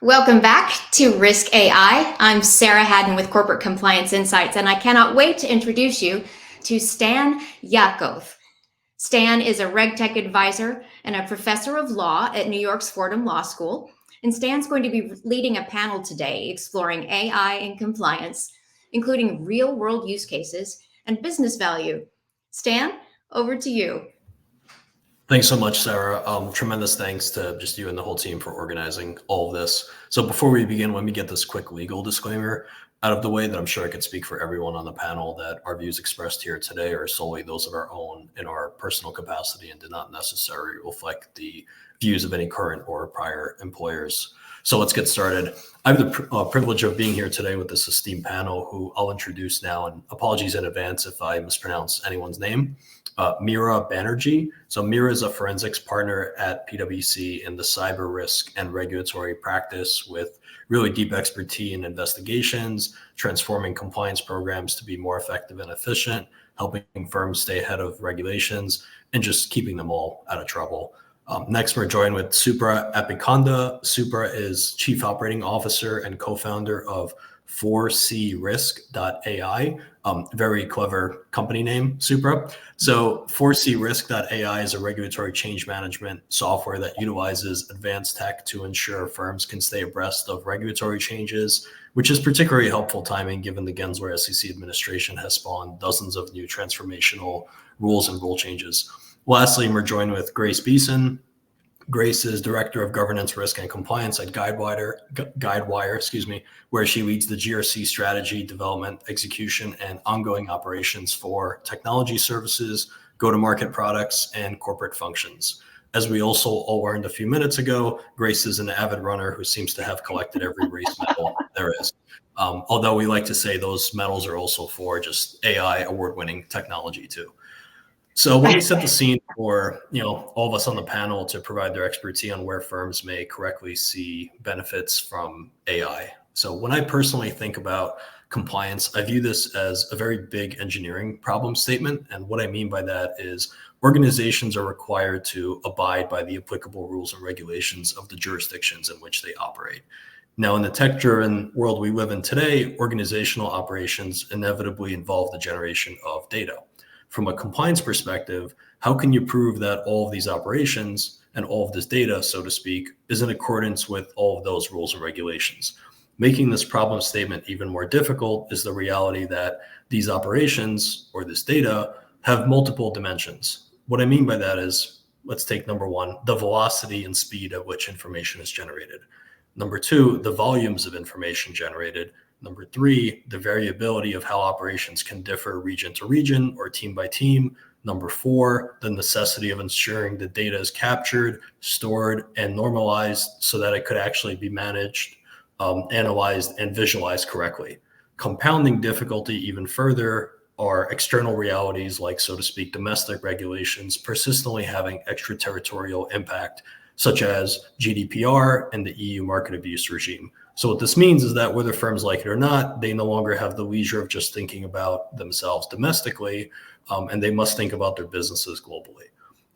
Welcome back to Risk AI. I'm Sarah Haddon with Corporate Compliance Insights, and I cannot wait to introduce you to Stan Yakoff. Stan is a RegTech advisor and a professor of law at New York's Fordham Law School. And Stan's going to be leading a panel today exploring AI and compliance, including real-world use cases and business value. Stan, over to you. Thanks so much, Sarah. Tremendous thanks to just you and the whole team for organizing all of this. So before we begin, let me get this quick legal disclaimer out of the way that I'm sure I could speak for everyone on the panel that our views expressed here today are solely those of our own in our personal capacity and do not necessarily reflect the views of any current or prior employers. So let's get started. I have the privilege of being here today with this esteemed panel who I'll introduce now, and apologies in advance if I mispronounce anyone's name. Meera Banerjee. So Meera is a forensics partner at PwC in the cyber risk and regulatory practice with really deep expertise in investigations, transforming compliance programs to be more effective and efficient, helping firms stay ahead of regulations, and just keeping them all out of trouble. Next, we're joined with Supra Appikonda. Supra is Chief Operating Officer and co-founder of 4CRisk's.ai. Very clever company name, Supra. So 4CRisk's.ai is a regulatory change management software that utilizes advanced tech to ensure firms can stay abreast of regulatory changes, which is particularly helpful timing given the Gensler SEC administration has spawned dozens of new transformational rules and rule changes. Lastly, we're joined with Grace Beason. Grace is Director of Governance, Risk, and Compliance at Guidewire, where she leads the GRC strategy, development, execution, and ongoing operations for technology services, go-to-market products, and corporate functions. As we also all learned a few minutes ago, Grace is an avid runner who seems to have collected every race medal there is. Although we like to say those medals are also for just AI award-winning technology too. So when we set the scene for all of us on the panel to provide their expertise on where firms may correctly see benefits from AI. So when I personally think about compliance, I view this as a very big engineering problem statement. And what I mean by that is organizations are required to abide by the applicable rules and regulations of the jurisdictions in which they operate. Now, in the tech-driven world we live in today, organizational operations inevitably involve the generation of data. From a compliance perspective, how can you prove that all of these operations and all of this data, so to speak, is in accordance with all of those rules and regulations? Making this problem statement even more difficult is the reality that these operations or this data have multiple dimensions. What I mean by that is, let's take number one, the velocity and speed at which information is generated. Number two, the volumes of information generated. Number three, the variability of how operations can differ region to region or team by team. Number four, the necessity of ensuring the data is captured, stored, and normalized so that it could actually be managed, analyzed, and visualized correctly. Compounding difficulty even further are external realities like, so to speak, domestic regulations persistently having extraterritorial impact, such as GDPR and the EU market abuse regime. So what this means is that whether firms like it or not, they no longer have the leisure of just thinking about themselves domestically, and they must think about their businesses globally.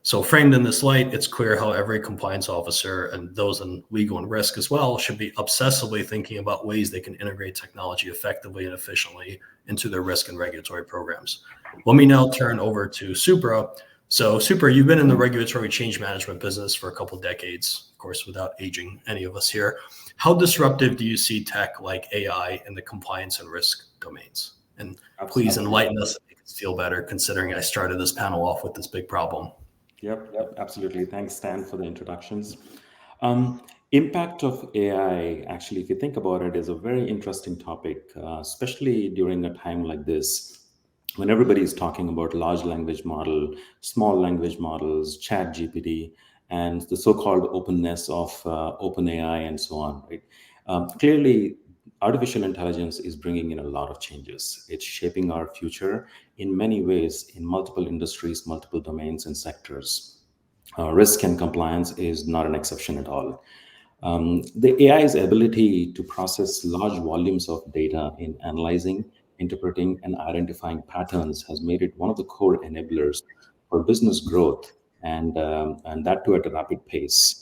So framed in this light, it's clear how every compliance officer and those in legal and risk as well should be obsessively thinking about ways they can integrate technology effectively and efficiently into their risk and regulatory programs. Let me now turn over to Supra. So Supra, you've been in the regulatory change management business for a couple of decades, of course, without aging any of us here. How disruptive do you see tech like AI in the compliance and risk domains? And please enlighten us and make us feel better, considering I started this panel off with this big problem. Yep, absolutely. Thanks, Stan, for the introductions. Impact of AI, actually, if you think about it, is a very interesting topic, especially during a time like this, when everybody is talking about large language model, small language models, chat GPT, and the so-called openness of OpenAI and so on, right? Clearly, artificial intelligence is bringing in a lot of changes. It's shaping our future in many ways in multiple industries, multiple domains and sectors. Risk and compliance is not an exception at all. The AI's ability to process large volumes of data in analyzing, interpreting, and identifying patterns has made it one of the core enablers for business growth, and that too at a rapid pace.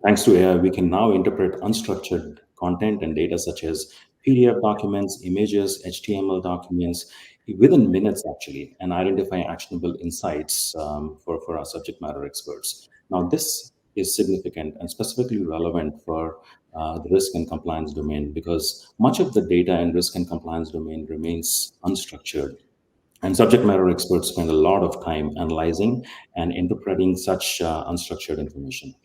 Thanks to AI, we can now interpret unstructured content and data such as PDF documents, images, HTML documents within minutes actually, and identify actionable insights for our subject matter experts. Now, this is significant and specifically relevant for the risk and compliance domain because much of the data in risk and compliance domain remains unstructured. And subject matter experts spend a lot of time analyzing and interpreting such unstructured information.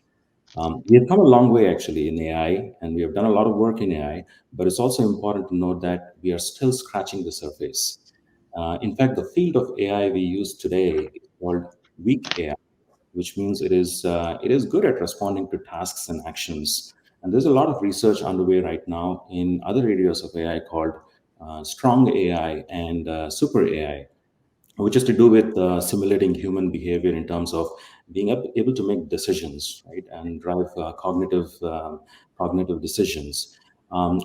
We have come a long way actually in AI, and we have done a lot of work in AI, but it's also important to note that we are still scratching the surface. In fact, the field of AI we use today is called weak AI, which means it is good at responding to tasks and actions. And there's a lot of research underway right now in other areas of AI called strong AI and super AI, which is to do with simulating human behavior in terms of being able to make decisions, right, and drive cognitive decisions.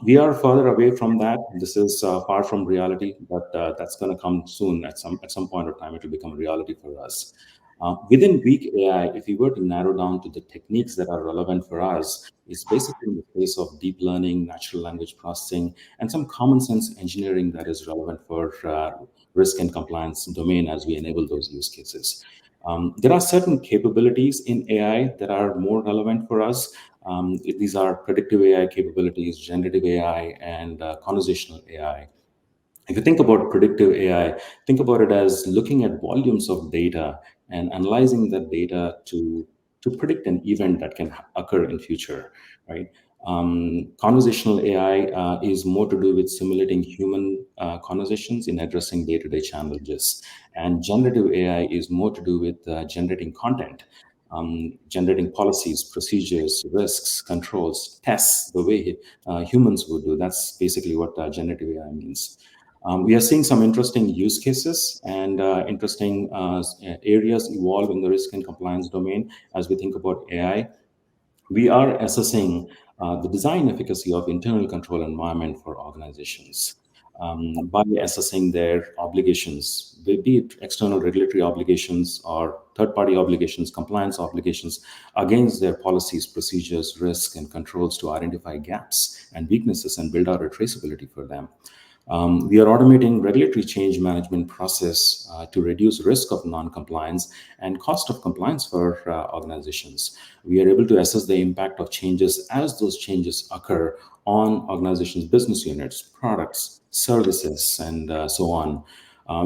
We are further away from that. This is far from reality, but that's going to come soon. At some point of time, it will become a reality for us. Within weak AI, if we were to narrow down to the techniques that are relevant for us, it's basically in the space of deep learning, natural language processing, and some common sense engineering that is relevant for risk and compliance domain as we enable those use cases. There are certain capabilities in AI that are more relevant for us. These are predictive AI capabilities, generative AI, and conversational AI. If you think about predictive AI, think about it as looking at volumes of data and analyzing that data to predict an event that can occur in future, right? Conversational AI is more to do with simulating human conversations in addressing day-to-day challenges, and generative AI is more to do with generating content, generating policies, procedures, risks, controls, tests, the way humans would do. That's basically what generative AI means. We are seeing some interesting use cases and interesting areas evolve in the risk and compliance domain as we think about AI. We are assessing the design efficacy of internal control environment for organizations by assessing their obligations, be it external regulatory obligations or third-party obligations, compliance obligations, against their policies, procedures, risk, and controls to identify gaps and weaknesses and build out a traceability for them. We are automating regulatory change management process to reduce risk of non-compliance and cost of compliance for organizations. We are able to assess the impact of changes as those changes occur on organizations' business units, products, services, and so on.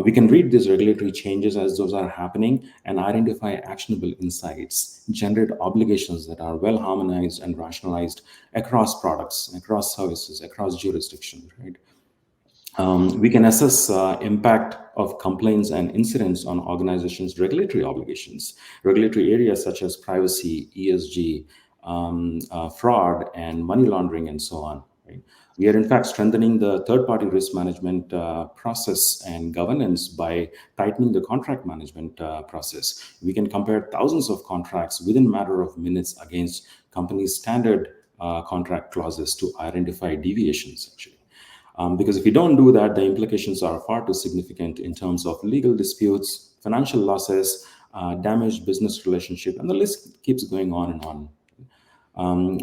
We can read these regulatory changes as those are happening and identify actionable insights, generate obligations that are well harmonized and rationalized across products, across services, across jurisdictions, right? We can assess impact of complaints and incidents on organizations' regulatory obligations, regulatory areas such as privacy, ESG, fraud, and money laundering, and so on. Right? We are in fact strengthening the third-party risk management process and governance by tightening the contract management process. We can compare thousands of contracts within a matter of minutes against companies' standard contract clauses to identify deviations, actually. Because if you don't do that, the implications are far too significant in terms of legal disputes, financial losses, damaged business relationship, and the list keeps going on and on.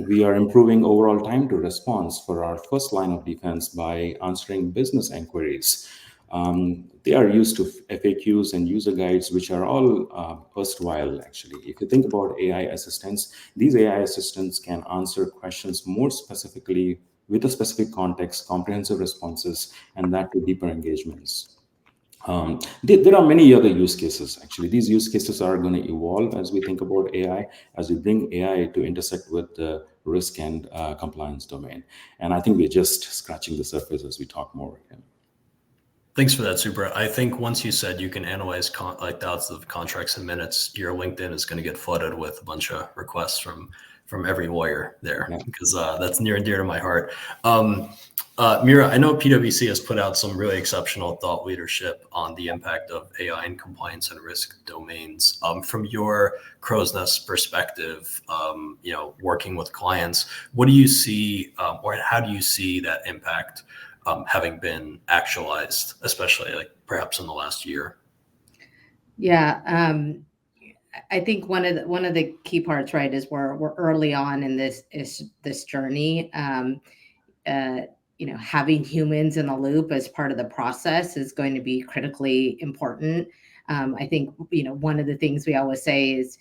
We are improving overall time to response for our first line of defense by answering business inquiries. They are used to FAQs and user guides, which are all erstwhile, actually. If you think about AI assistants, these AI assistants can answer questions more specifically with a specific context, comprehensive responses, and that to deeper engagements. There are many other use cases, actually. These use cases are going to evolve as we think about AI, as we bring AI to intersect with the risk and compliance domain. And I think we're just scratching the surface as we talk more. Yeah. Thanks for that, Supra. I think once you said you can analyze like thousands of contracts in minutes, your LinkedIn is going to get flooded with a bunch of requests from every lawyer there, because that's near and dear to my heart. Meera, I know PwC has put out some really exceptional thought leadership on the impact of AI in compliance and risk domains. From your crow's nest perspective, working with clients, what do you see, or how do you see that impact having been actualized, especially like perhaps in the last year? Yeah. I think one of the key parts, right, is we're early on in this journey. Having humans in the loop as part of the process is going to be critically important. I think one of the things we always say is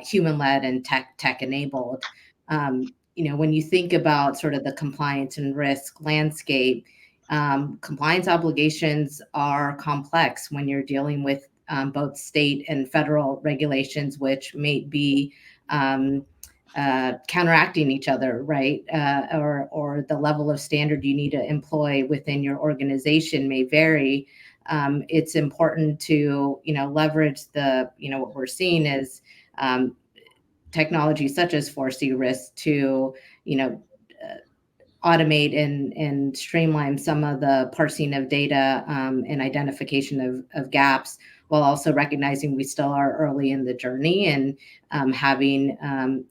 human-led and tech-enabled. When you think about sort of the compliance and risk landscape, compliance obligations are complex when you're dealing with both state and federal regulations, which may be counteracting each other, right? Or the level of standard you need to employ within your organization may vary. It's important to leverage what we're seeing is technology such as 4CRisk's to automate and streamline some of the parsing of data and identification of gaps, while also recognizing we still are early in the journey and having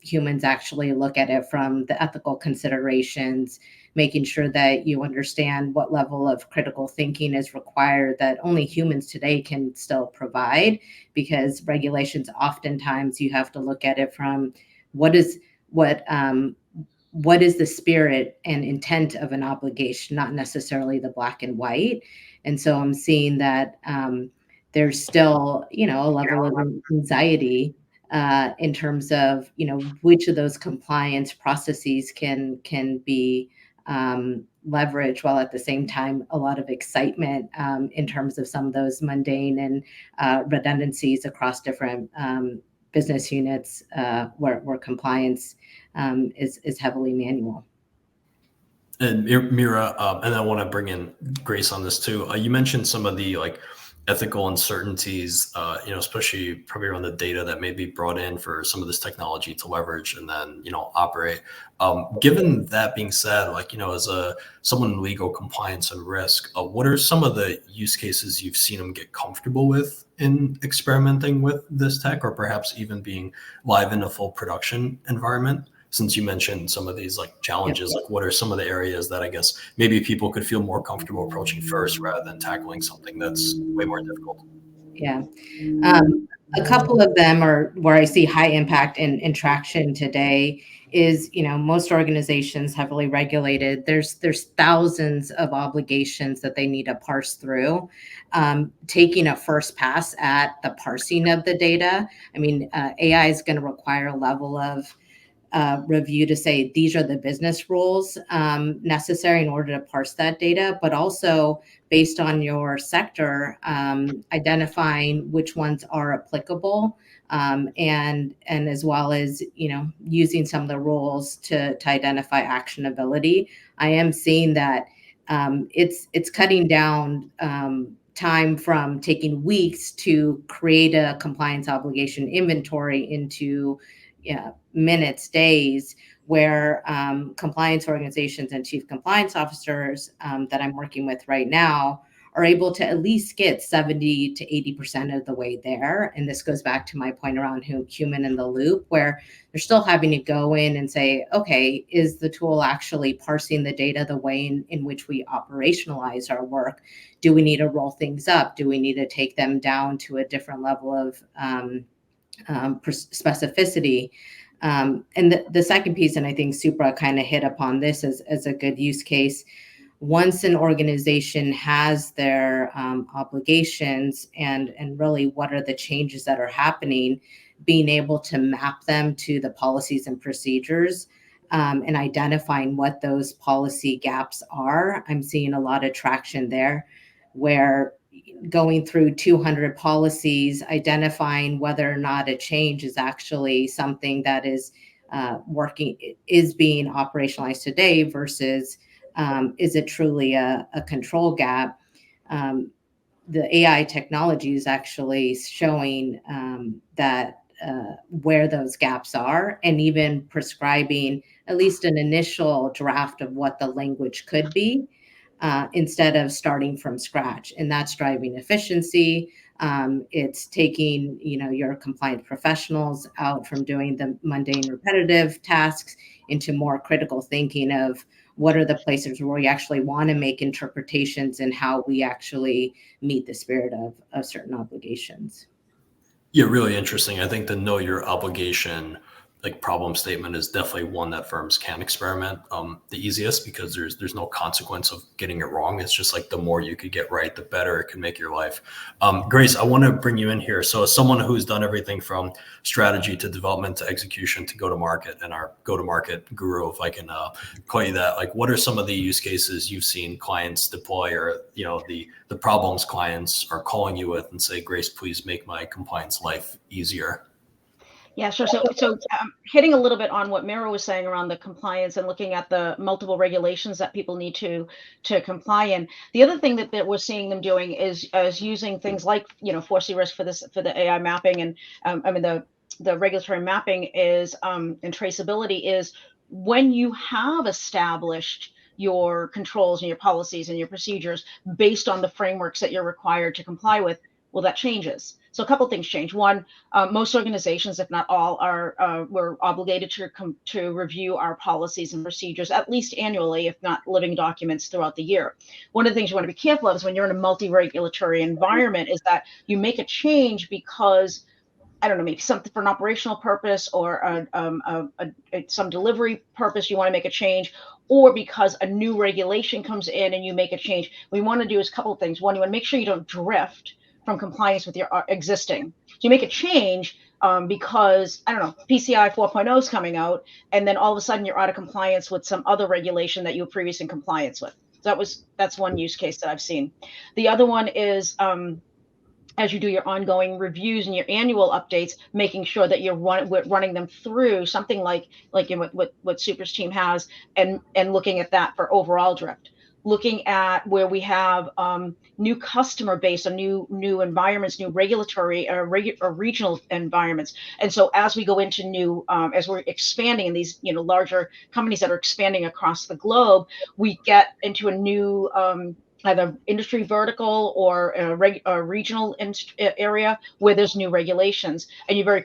humans actually look at it from the ethical considerations, making sure that you understand what level of critical thinking is required that only humans today can still provide, because regulations oftentimes you have to look at it from what is the spirit and intent of an obligation, not necessarily the black and white. And so I'm seeing that there's still, a level of anxiety in terms of, which of those compliance processes can be leveraged, while at the same time, a lot of excitement in terms of some of those mundane and redundancies across different business units where compliance is heavily manual. And Meera, and I want to bring in Grace on this too. You mentioned some of the ethical uncertainties, especially probably around the data that may be brought in for some of this technology to leverage and then operate. Given that being said, as someone in legal compliance and risk, what are some of the use cases you've seen them get comfortable with in experimenting with this tech, or perhaps even being live in a full production environment? Since you mentioned some of these challenges, what are some of the areas that I guess maybe people could feel more comfortable approaching first rather than tackling something that's way more difficult? Yeah. A couple of them are where I see high impact and traction today is, most organizations heavily regulated. There's thousands of obligations that they need to parse through. Taking a first pass at the parsing of the data. I mean, AI is going to require a level of review to say these are the business rules necessary in order to parse that data, but also based on your sector, identifying which ones are applicable, and as well as using some of the rules to identify actionability. I am seeing that it's cutting down time from taking weeks to create a compliance obligation inventory into minutes, days, where compliance organizations and chief compliance officers that I'm working with right now are able to at least get 70 to 80% of the way there. And this goes back to my point around human in the loop, where they're still having to go in and say, okay, is the tool actually parsing the data the way in which we operationalize our work? Do we need to roll things up? Do we need to take them down to a different level of specificity? And the second piece, and I think Supra kind of hit upon this as a good use case, once an organization has their obligations and really what are the changes that are happening, being able to map them to the policies and procedures and identifying what those policy gaps are. I'm seeing a lot of traction there, where going through 200 policies, identifying whether or not a change is actually something that is being operationalized today versus is it truly a control gap? The AI technology is actually showing that where those gaps are, and even prescribing at least an initial draft of what the language could be, instead of starting from scratch. And that's driving efficiency. It's taking, your compliance professionals out from doing the mundane, repetitive tasks into more critical thinking of what are the places where we actually want to make interpretations and how we actually meet the spirit of certain obligations. Yeah, really interesting. I think the know your obligation like problem statement is definitely one that firms can experiment the easiest, because there's no consequence of getting it wrong. It's just like the more you could get right, the better it can make your life. Grace, I want to bring you in here. So as someone who's done everything from strategy to development to execution to go to market, and our go to market guru, if I can call you that, like what are some of the use cases you've seen clients deploy, or the problems clients are calling you with and say, Grace, please make my compliance life easier? Yeah, sure. So hitting a little bit on what Meera was saying around the compliance and looking at the multiple regulations that people need to comply in. The other thing that we're seeing them doing is using things like 4CRisk's for the AI mapping, and the regulatory mapping is and traceability is when you have established your controls and your policies and your procedures based on the frameworks that you're required to comply with. Well, that changes. So a couple of things change. One, most organizations, if not all, we're obligated to review our policies and procedures at least annually, if not living documents throughout the year. One of the things you want to be careful of is when you're in a multi-regulatory environment is that you make a change because, I don't know, maybe something for an operational purpose or some delivery purpose, you want to make a change, or because a new regulation comes in and you make a change. What we want to do is a couple of things. One, you want to make sure you don't drift from compliance with your existing. So you make a change because, I don't know, PCI 4.0 is coming out, and then all of a sudden you're out of compliance with some other regulation that you were previously in compliance with. So that's one use case that I've seen. The other one is as you do your ongoing reviews and your annual updates, making sure that you're running them through something like what Supra's team has, and looking at that for overall drift. Looking at where we have new customer base or new environments, new regulatory or regional environments. And so as we go into new, as we're expanding in these larger companies that are expanding across the globe, we get into a new either industry vertical or a regional area where there's new regulations. And you very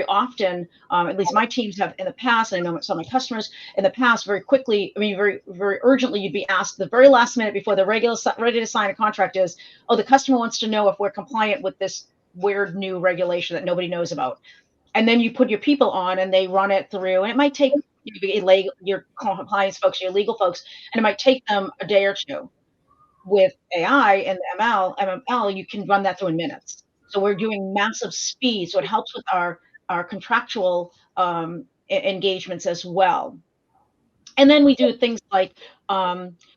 often, at least my teams have in the past, and I know some of my customers in the past, very quickly, very urgently, you'd be asked the very last minute before they're ready to sign a contract is, oh, the customer wants to know if we're compliant with this weird new regulation that nobody knows about. And then you put your people on and they run it through, and it might take your compliance folks, your legal folks, and it might take them a day or two. With AI and MML, you can run that through in minutes. So we're doing massive speed. So it helps with our contractual engagements as well. And then we do things like,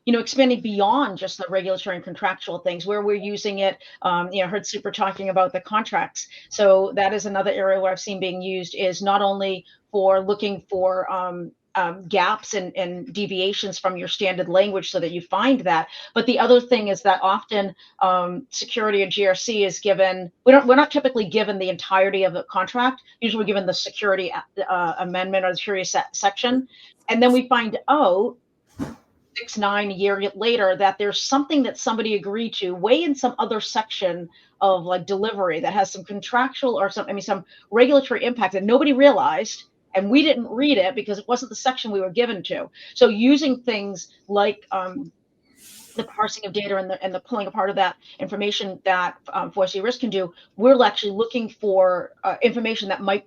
expanding beyond just the regulatory and contractual things where we're using it. I heard Supra talking about the contracts. So that is another area where I've seen being used, is not only for looking for gaps and deviations from your standard language so that you find that. But the other thing is that often security and GRC is given, we're not typically given the entirety of the contract. Usually we're given the security amendment or the security section. And then we find out 6-9 a year later that there's something that somebody agreed to way in some other section of like delivery that has some contractual or some regulatory impact that nobody realized. And we didn't read it because it wasn't the section we were given to. So using things like the parsing of data and the pulling apart of that information that 4CRisk's can do, we're actually looking for information that might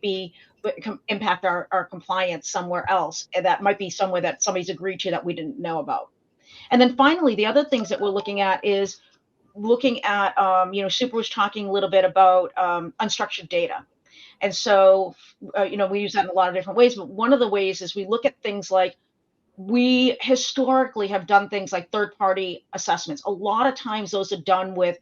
impact our compliance somewhere else, and that might be somewhere that somebody's agreed to that we didn't know about. And then finally, the other things that we're looking at is looking at, Supra was talking a little bit about unstructured data. And so, we use that in a lot of different ways. But one of the ways is we look at things like, we historically have done things like third-party assessments. A lot of times those are done with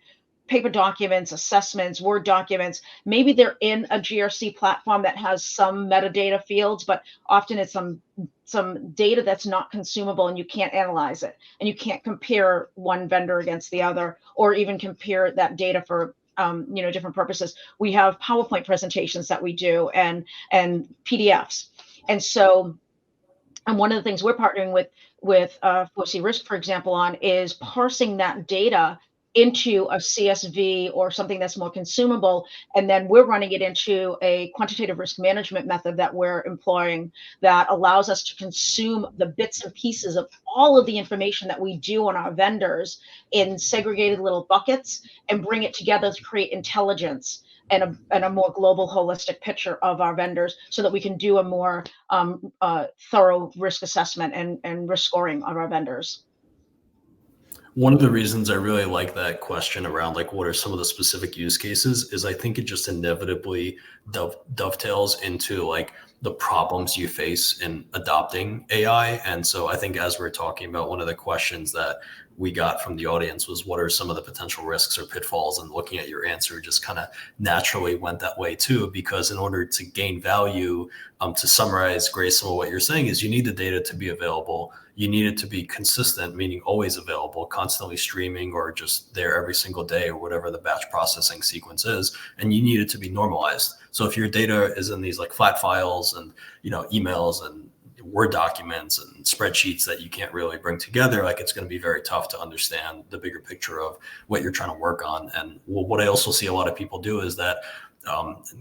paper documents, assessments, Word documents. Maybe they're in a GRC platform that has some metadata fields, but often it's some data that's not consumable and you can't analyze it. And you can't compare one vendor against the other, or even compare that data for different purposes. We have PowerPoint presentations that we do and PDFs. And so, and one of the things we're partnering with 4CRisk's, for example, on is parsing that data into a CSV or something that's more consumable. And then we're running it into a quantitative risk management method that we're employing that allows us to consume the bits and pieces of all of the information that we do on our vendors in segregated little buckets and bring it together to create intelligence and a more global, holistic picture of our vendors, so that we can do a more thorough risk assessment and risk scoring of our vendors. One of the reasons I really like that question around like what are some of the specific use cases is I think it just inevitably dovetails into like the problems you face in adopting AI. And so I think as we're talking about, one of the questions that we got from the audience was what are some of the potential risks or pitfalls, and looking at your answer just kind of naturally went that way too, because in order to gain value, to summarize, Grace, some of what you're saying is you need the data to be available. You need it to be consistent, meaning always available, constantly streaming, or just there every single day, or whatever the batch processing sequence is. And you need it to be normalized. So if your data is in these like flat files and, you know, emails and Word documents and spreadsheets that you can't really bring together, like it's going to be very tough to understand the bigger picture of what you're trying to work on. And what I also see a lot of people do is that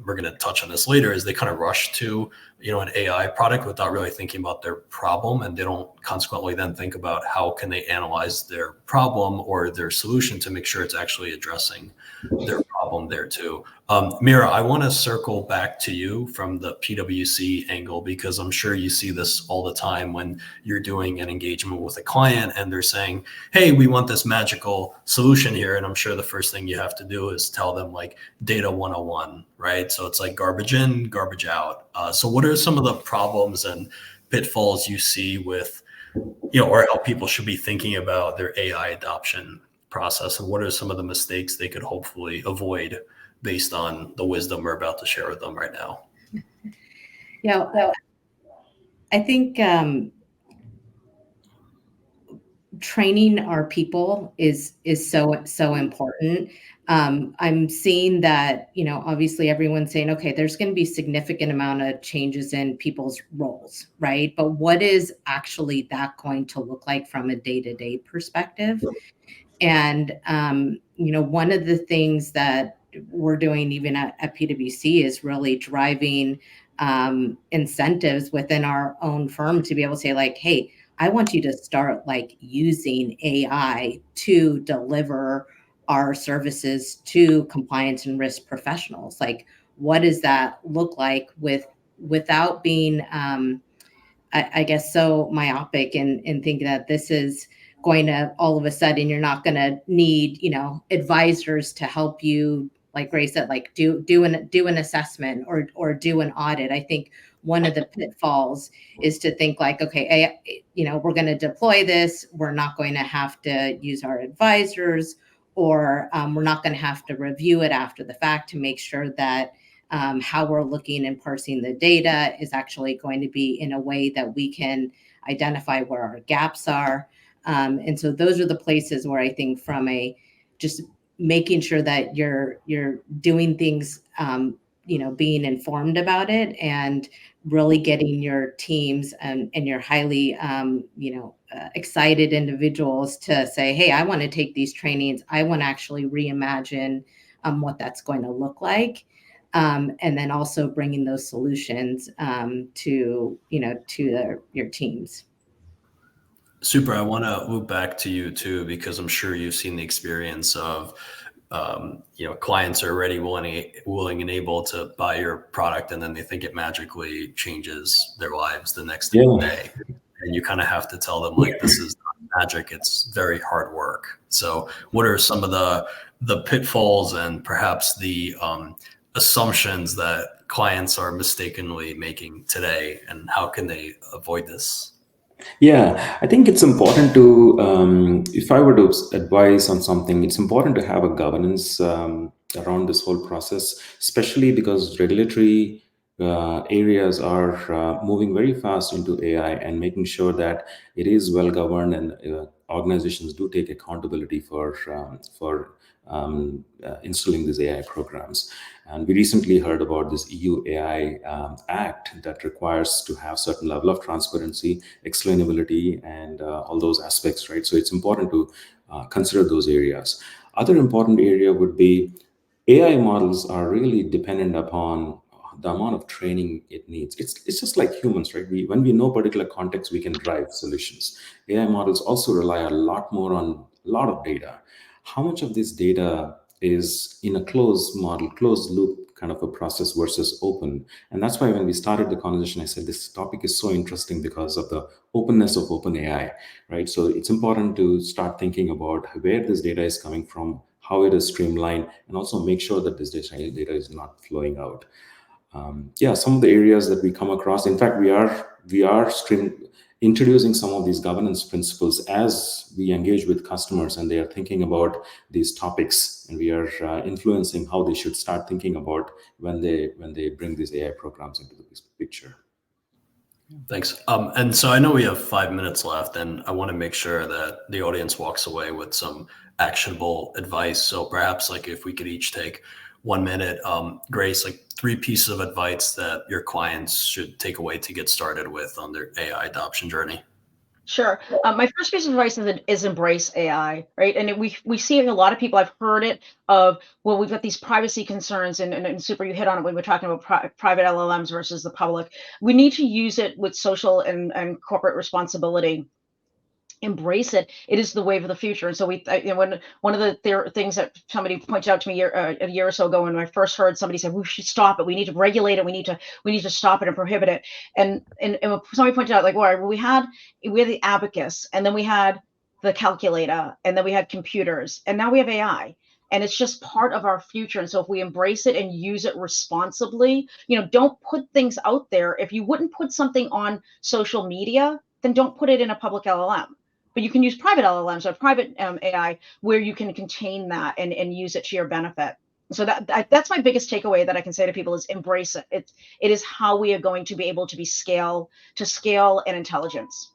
we're going to touch on this later, is they kind of rush to, you know, an AI product without really thinking about their problem, and they don't consequently then think about how can they analyze their problem or their solution to make sure it's actually addressing their problem there too. Meera, I want to circle back to you from the PwC angle, because I'm sure you see this all the time when you're doing an engagement with a client and they're saying, hey, we want this magical solution here. And I'm sure the first thing you have to do is tell them like data 101, right? So it's like garbage in, garbage out. So what are some of the problems and pitfalls you see with, you know, or how people should be thinking about their AI adoption process, and what are some of the mistakes they could hopefully avoid based on the wisdom we're about to share with them right now? Yeah, I think training our people is so important. I'm seeing that, you know, obviously everyone's saying, okay, there's going to be significant amount of changes in people's roles, right? But what is actually that going to look like from a day-to-day perspective? And, you know, one of the things that we're doing even at PwC is really driving incentives within our own firm to be able to say like, hey, I want you to start like using AI to deliver our services to compliance and risk professionals. Like, what does that look like without being, I guess, so myopic and thinking that this is going to all of a sudden you're not going to need, you know, advisors to help you, like Grace said, like do an assessment or do an audit. I think one of the pitfalls is to think like, okay, you know, we're going to deploy this. We're not going to have to use our advisors, or we're not going to have to review it after the fact to make sure that how we're looking and parsing the data is actually going to be in a way that we can identify where our gaps are. And so those are the places where I think from a just making sure that you're doing things, you know, being informed about it and really getting your teams and your highly, you know, excited individuals to say, hey, I want to take these trainings. I want to actually reimagine what that's going to look like. And then also bringing those solutions to, you know, to your teams. Supra, I want to loop back to you too, because I'm sure you've seen the experience of, you know, clients are already willing and able to buy your product, and then they think it magically changes their lives the next day. And you kind of have to tell them like, this is not magic, it's very hard work. So what are some of the pitfalls and perhaps the assumptions that clients are mistakenly making today, and how can they avoid this? Yeah, I think it's important to, if I were to advise on something, it's important to have a governance around this whole process, especially because regulatory areas are moving very fast into AI, and making sure that it is well governed, and organizations do take accountability for installing these AI programs. And we recently heard about this EU AI Act that requires to have certain level of transparency, explainability, and all those aspects, right? So it's important to consider those areas. Other important area would be AI models are really dependent upon the amount of training it needs. It's just like humans, right? When we know particular context, we can drive solutions. AI models also rely a lot more on a lot of data. How much of this data is in a closed model, closed loop kind of a process versus open. And that's why when we started the conversation, I said this topic is so interesting because of the openness of open AI, right? So it's important to start thinking about where this data is coming from, how it is streamlined, and also make sure that this data is not flowing out. Some of the areas that we come across. In fact, we are introducing some of these governance principles as we engage with customers, and they are thinking about these topics, and we are influencing how they should start thinking about when they bring these AI programs into the picture. Thanks. And so I know we have 5 minutes left, and I want to make sure that the audience walks away with some actionable advice. So perhaps like if we could each take 1 minute, Grace, like 3 pieces of advice that your clients should take away to get started with on their AI adoption journey. Sure. My first piece of advice is embrace AI, right? And we see a lot of people, I've heard it of, well, we've got these privacy concerns, and Supra, you hit on it when we're talking about private LLMs versus the public. We need to use it with social and corporate responsibility. Embrace it. It is the wave of the future. And so when one of the things that somebody pointed out to me a year or so ago, when I first heard somebody say, we should stop it, we need to regulate it, we need to stop it and prohibit it. And somebody pointed out, like, well, we had the abacus, and then we had the calculator, and then we had computers, and now we have AI. And it's just part of our future. And so if we embrace it and use it responsibly, don't put things out there. If you wouldn't put something on social media, then don't put it in a public LLM. But you can use private LLMs or private AI where you can contain that and use it to your benefit. So that's my biggest takeaway that I can say to people is embrace it. It is how we are going to be able to scale and intelligence.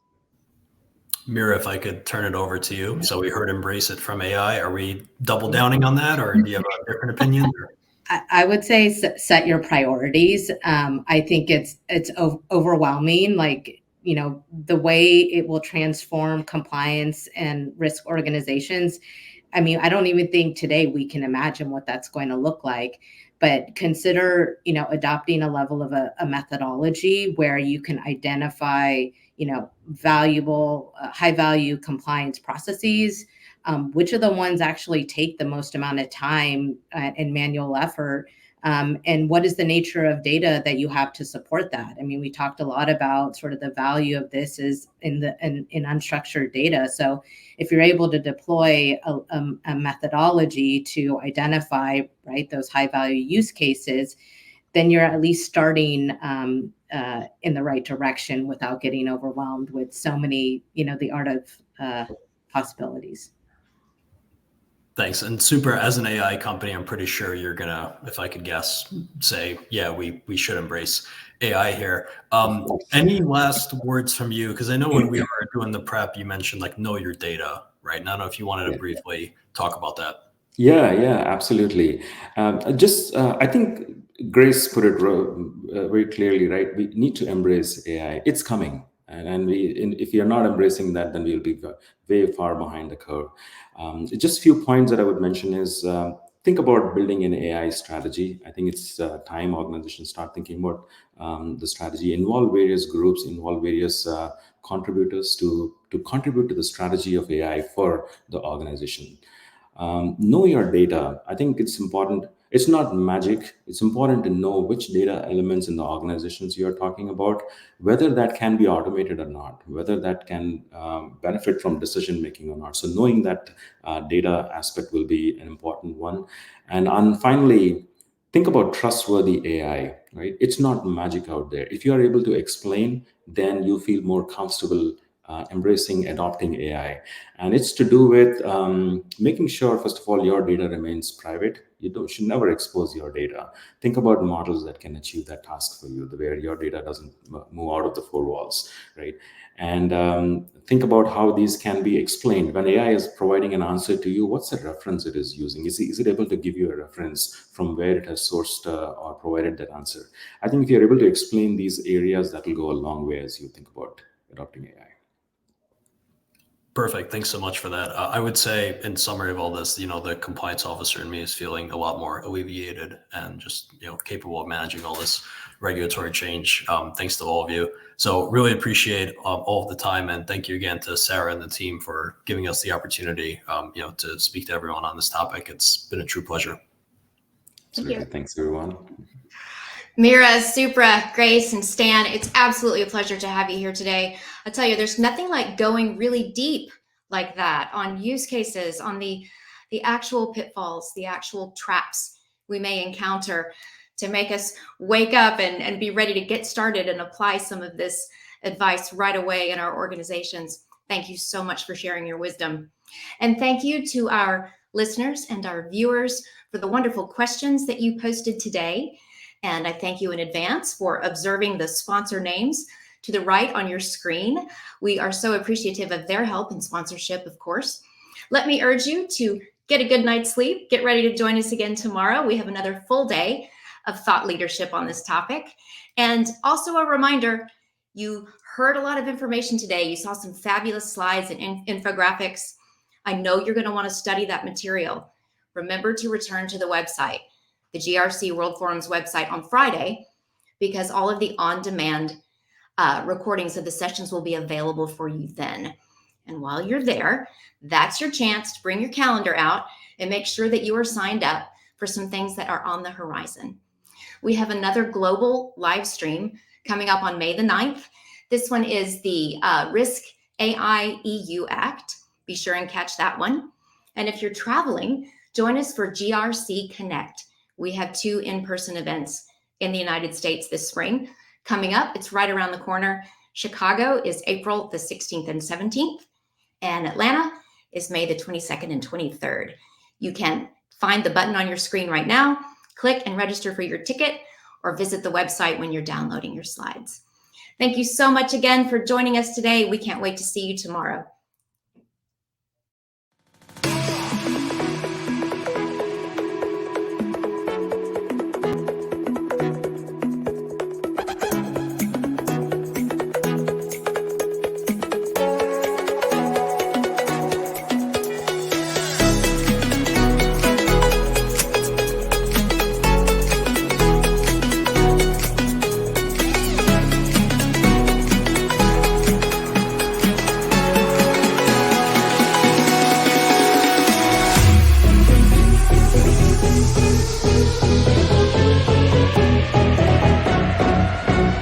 Meera, if I could turn it over to you. So we heard embrace it from AI. Are we double downing on that, or do you have a different opinion? I would say set your priorities. I think it's overwhelming. Like, the way it will transform compliance and risk organizations. I mean, I don't even think today we can imagine what that's going to look like, but consider, adopting a level of a methodology where you can identify, valuable, high value compliance processes, which are the ones actually take the most amount of time and manual effort. And what is the nature of data that you have to support that? I mean, we talked a lot about sort of the value of this is in unstructured data. So if you're able to deploy a methodology to identify, right, those high value use cases, then you're at least starting in the right direction without getting overwhelmed with so many, the art of possibilities. Thanks. And Supra, as an AI company, I'm pretty sure you're gonna, if I could guess, say, yeah, we should embrace AI here. Any last words from you? Because I know when we were doing the prep, you mentioned like know your data, right? And I don't know if you wanted to briefly talk about that. Yeah, absolutely. I think Grace put it very clearly, right? We need to embrace AI. It's coming. And if you're not embracing that, then we'll be way far behind the curve. Just a few points that I would mention is think about building an AI strategy. I think it's time organizations start thinking about the strategy, involve various groups, involve various contributors to contribute to the strategy of AI for the organization. Know your data. I think it's important. It's not magic. It's important to know which data elements in the organizations you're talking about, whether that can be automated or not, whether that can benefit from decision making or not. So knowing that data aspect will be an important one. And finally, think about trustworthy AI, right? It's not magic out there. If you are able to explain, then you feel more comfortable embracing, adopting AI. And it's to do with making sure, first of all, your data remains private. You should never expose your data. Think about models that can achieve that task for you, where your data doesn't move out of the four walls, right? And think about how these can be explained. When AI is providing an answer to you, what's the reference it is using? Is it able to give you a reference from where it has sourced or provided that answer? I think if you're able to explain these areas, that will go a long way as you think about adopting AI. Perfect. Thanks so much for that. I would say, in summary of all this, the compliance officer in me is feeling a lot more alleviated and just, capable of managing all this regulatory change. Thanks to all of you. So really appreciate all of the time, and thank you again to Sarah and the team for giving us the opportunity, to speak to everyone on this topic. It's been a true pleasure. Absolutely. Thanks, everyone. Meera, Supra, Grace, and Stan, it's absolutely a pleasure to have you here today. I tell you, there's nothing like going really deep like that on use cases, on the actual pitfalls, the actual traps we may encounter, to make us wake up and be ready to get started and apply some of this advice right away in our organizations. Thank you so much for sharing your wisdom. And thank you to our listeners and our viewers for the wonderful questions that you posted today. And I thank you in advance for observing the sponsor names to the right on your screen. We are so appreciative of their help and sponsorship, of course. Let me urge you to get a good night's sleep. Get ready to join us again tomorrow. We have another full day of thought leadership on this topic. And also a reminder, you heard a lot of information today. You saw some fabulous slides and infographics. I know you're going to want to study that material. Remember to return to the website, the GRC World Forum's website, on Friday, because all of the on-demand recordings of the sessions will be available for you then. And while you're there, that's your chance to bring your calendar out and make sure that you are signed up for some things that are on the horizon. We have another global live stream coming up on May the 9th. This one is the Risk AI EU Act. Be sure and catch that one. And if you're traveling, join us for GRC Connect. We have 2 in-person events in the United States this spring coming up. It's right around the corner. Chicago is April the 16th and 17th, and Atlanta is May the 22nd and 23rd. You can find the button on your screen right now, click and register for your ticket, or visit the website when you're downloading your slides. Thank you so much again for joining us today. We can't wait to see you tomorrow.